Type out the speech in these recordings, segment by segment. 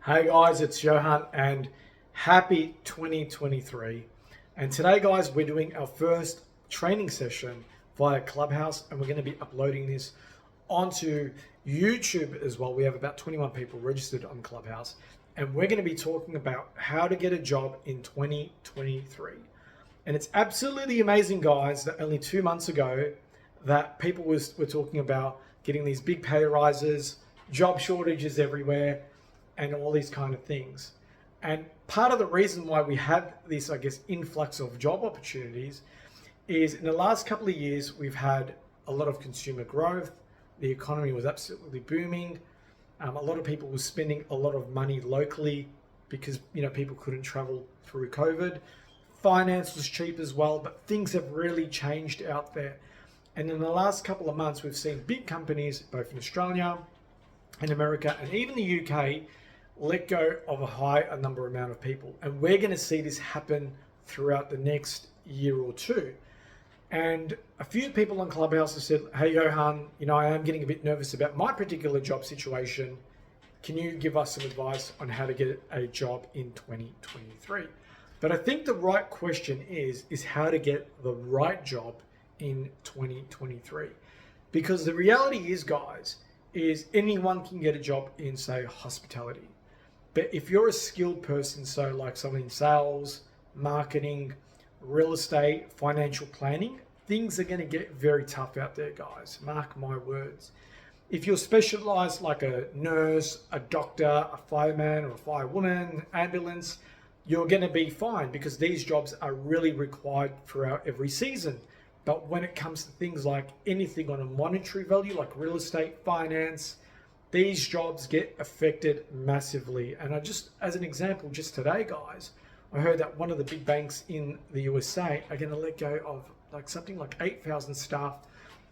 Hey guys, it's Johan and happy 2023. And today guys, we're doing our first training session via Clubhouse and we're going to be uploading this onto YouTube as well. We have about 21 people registered on Clubhouse and we're going to be talking about how to get a job in 2023. And it's absolutely amazing guys that only 2 months ago that people were talking about getting these big pay rises, job shortages everywhere, and all these kind of things. And part of the reason why we had this, influx of job opportunities is in the last couple of years, we've had a lot of consumer growth. The economy was absolutely booming. A lot of people were spending a lot of money locally because, people couldn't travel through COVID. Finance was cheap as well, but things have really changed out there. And in the last couple of months, we've seen big companies, both in Australia and America, and even the UK, let go of a high amount of people. And we're going to see this happen throughout the next year or two. And a few people on Clubhouse have said, hey, Johan, I am getting a bit nervous about my particular job situation. Can you give us some advice on how to get a job in 2023? But I think the right question is how to get the right job in 2023. Because the reality is, guys, is anyone can get a job in, say, hospitality. But if you're a skilled person, so like someone in sales, marketing, real estate, financial planning, things are going to get very tough out there, guys. Mark my words. If you're specialized like a nurse, a doctor, a fireman or a firewoman, ambulance, you're going to be fine because these jobs are really required throughout every season. But when it comes to things like anything on a monetary value, like real estate, finance, these jobs get affected massively. And as an example, just today, guys, I heard that one of the big banks in the USA are going to let go of something like 8,000 staff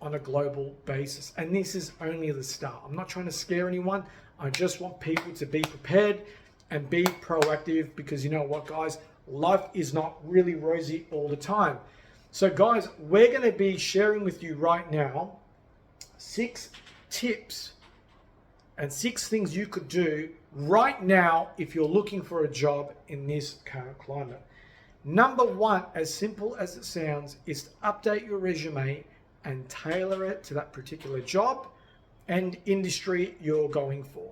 on a global basis. And this is only the start. I'm not trying to scare anyone. I just want people to be prepared and be proactive because you know what, guys, life is not really rosy all the time. So guys, we're going to be sharing with you right now 6 tips and 6 things you could do right now if you're looking for a job in this current climate. Number 1, as simple as it sounds, is to update your resume and tailor it to that particular job and industry you're going for.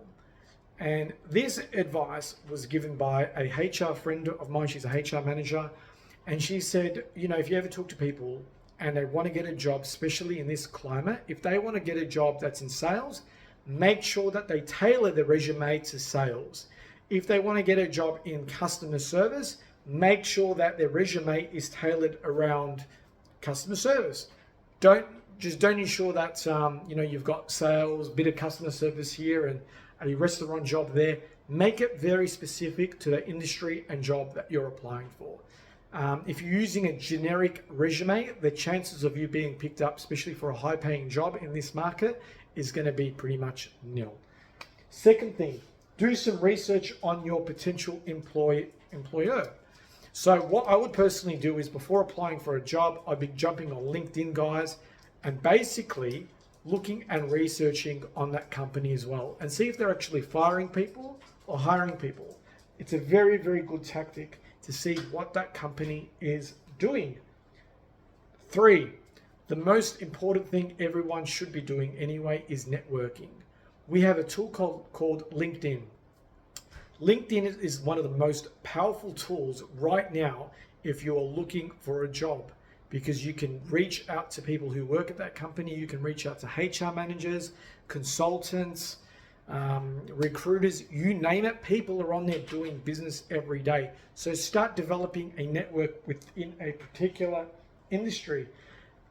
And this advice was given by a HR friend of mine. She's a HR manager. And she said, if you ever talk to people and they want to get a job, especially in this climate, if they want to get a job that's in sales, make sure that they tailor their resume to sales. If they want to get a job in customer service, make sure that their resume is tailored around customer service. Don't ensure that you've got sales, bit of customer service here and a restaurant job there. Make it very specific to the industry and job that you're applying for. If you're using a generic resume, the chances of you being picked up, especially for a high-paying job in this market, is going to be pretty much nil. Second thing, do some research on your potential employer. So what I would personally do is before applying for a job, I'd be jumping on LinkedIn, guys, and basically looking and researching on that company as well and see if they're actually firing people or hiring people. It's a very, very good tactic to see what that company is doing. 3, the most important thing everyone should be doing anyway is networking. We have a tool called LinkedIn. LinkedIn is one of the most powerful tools right now if you're looking for a job because you can reach out to people who work at that company. You can reach out to HR managers, consultants, recruiters, you name it. People are on there doing business every day. So start developing a network within a particular industry.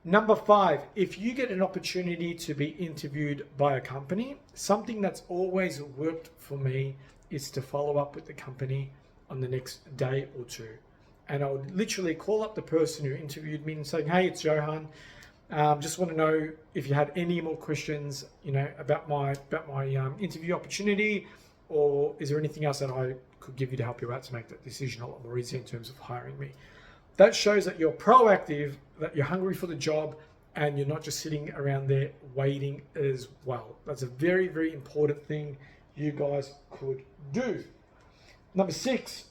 Number 5, if you get an opportunity to be interviewed by a company, something that's always worked for me is to follow up with the company on the next day or 2. And I would literally call up the person who interviewed me and say, hey, it's Johan. Just want to know if you had any more questions, about my interview opportunity, or is there anything else that I could give you to help you out to make that decision a lot more easier in terms of hiring me. That shows that you're proactive, that you're hungry for the job, and you're not just sitting around there waiting as well. That's a very, very important thing you guys could do. Number 6,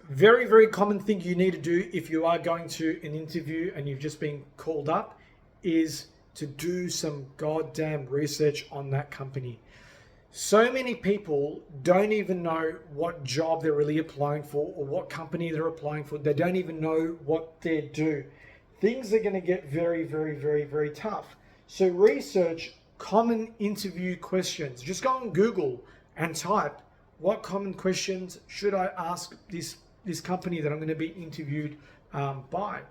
very, very common thing you need to do if you are going to an interview and you've just been called up is to do some goddamn research on that company. So many people don't even know what job they're really applying for or what company they're applying for. They don't even know what they do. Things are going to get very, very, very, very tough. So research common interview questions. Just go on Google and type, what common questions should I ask this company that I'm going to be interviewed by?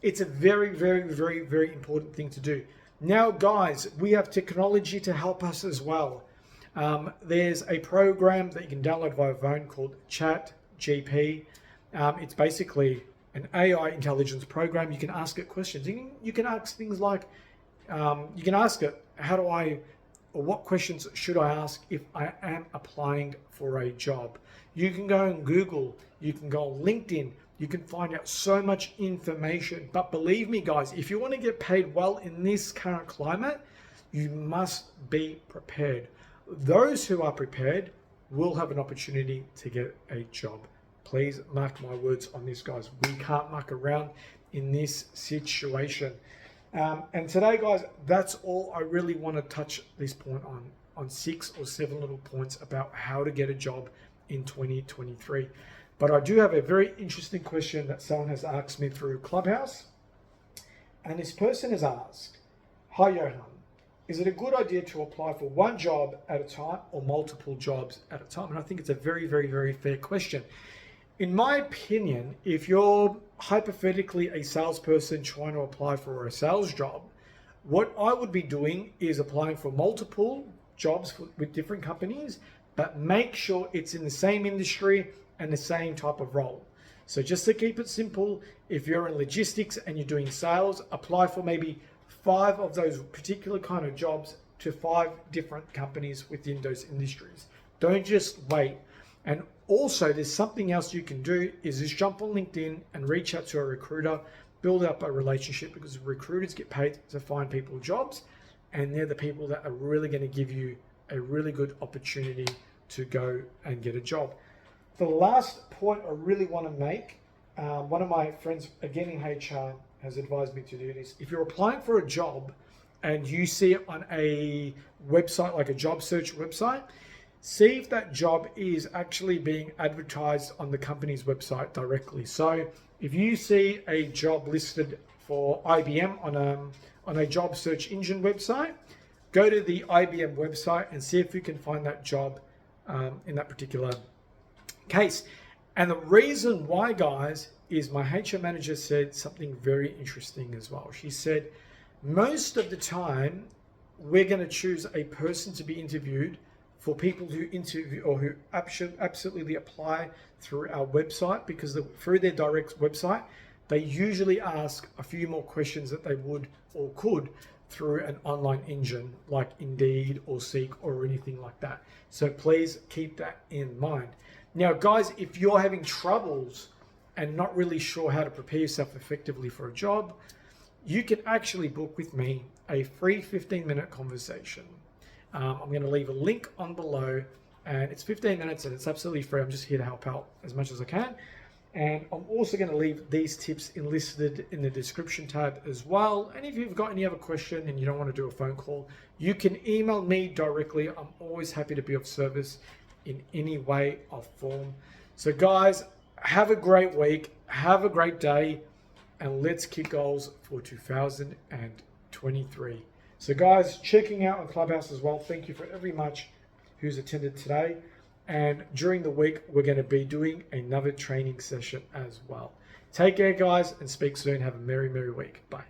It's a very, very, very, very important thing to do. Now, guys, we have technology to help us as well. There's a program that you can download via phone called ChatGPT. It's basically an AI intelligence program. You can ask it questions. You can ask things like, you can ask it, or what questions should I ask if I am applying for a job? You can go on Google, you can go on LinkedIn, you can find out so much information. But believe me, guys, if you want to get paid well in this current climate, you must be prepared. Those who are prepared will have an opportunity to get a job. Please mark my words on this, guys. We can't muck around in this situation. And today, guys, that's all I really want to touch this point on 6 or 7 little points about how to get a job in 2023. But I do have a very interesting question that someone has asked me through Clubhouse. And this person has asked, hi, Johan, is it a good idea to apply for one job at a time or multiple jobs at a time? And I think it's a very, very, very fair question. In my opinion, if you're hypothetically a salesperson trying to apply for a sales job, what I would be doing is applying for multiple jobs with different companies, but make sure it's in the same industry and the same type of role. So just to keep it simple, if you're in logistics and you're doing sales, apply for maybe 5 of those particular kind of jobs to 5 different companies within those industries. Don't just wait. And also, there's something else you can do is just jump on LinkedIn and reach out to a recruiter, build up a relationship, because recruiters get paid to find people jobs, and they're the people that are really going to give you a really good opportunity to go and get a job. The last point I really want to make, one of my friends, again in HR, has advised me to do this. If you're applying for a job and you see it on a website, like a job search website, see if that job is actually being advertised on the company's website directly. So if you see a job listed for IBM on a job search engine website, go to the IBM website and see if you can find that job in that particular case. And the reason why, guys, is my HR manager said something very interesting as well. She said, most of the time, we're going to choose a person to be interviewed for people who interview or who absolutely apply through our website, because through their direct website, they usually ask a few more questions that they would or could through an online engine like Indeed or Seek or anything like that. So please keep that in mind. Now, guys, if you're having troubles and not really sure how to prepare yourself effectively for a job, you can actually book with me a free 15-minute conversation. I'm going to leave a link on below, and it's 15 minutes and it's absolutely free. I'm just here to help out as much as I can. And I'm also going to leave these tips enlisted in the description tab as well. And if you've got any other question and you don't want to do a phone call, you can email me directly. I'm always happy to be of service in any way or form. So guys, have a great week, have a great day, and let's kick goals for 2023. So guys, checking out on Clubhouse as well, thank you for every much who's attended today. And during the week, we're going to be doing another training session as well. Take care, guys, and speak soon. Have a merry, merry week. Bye.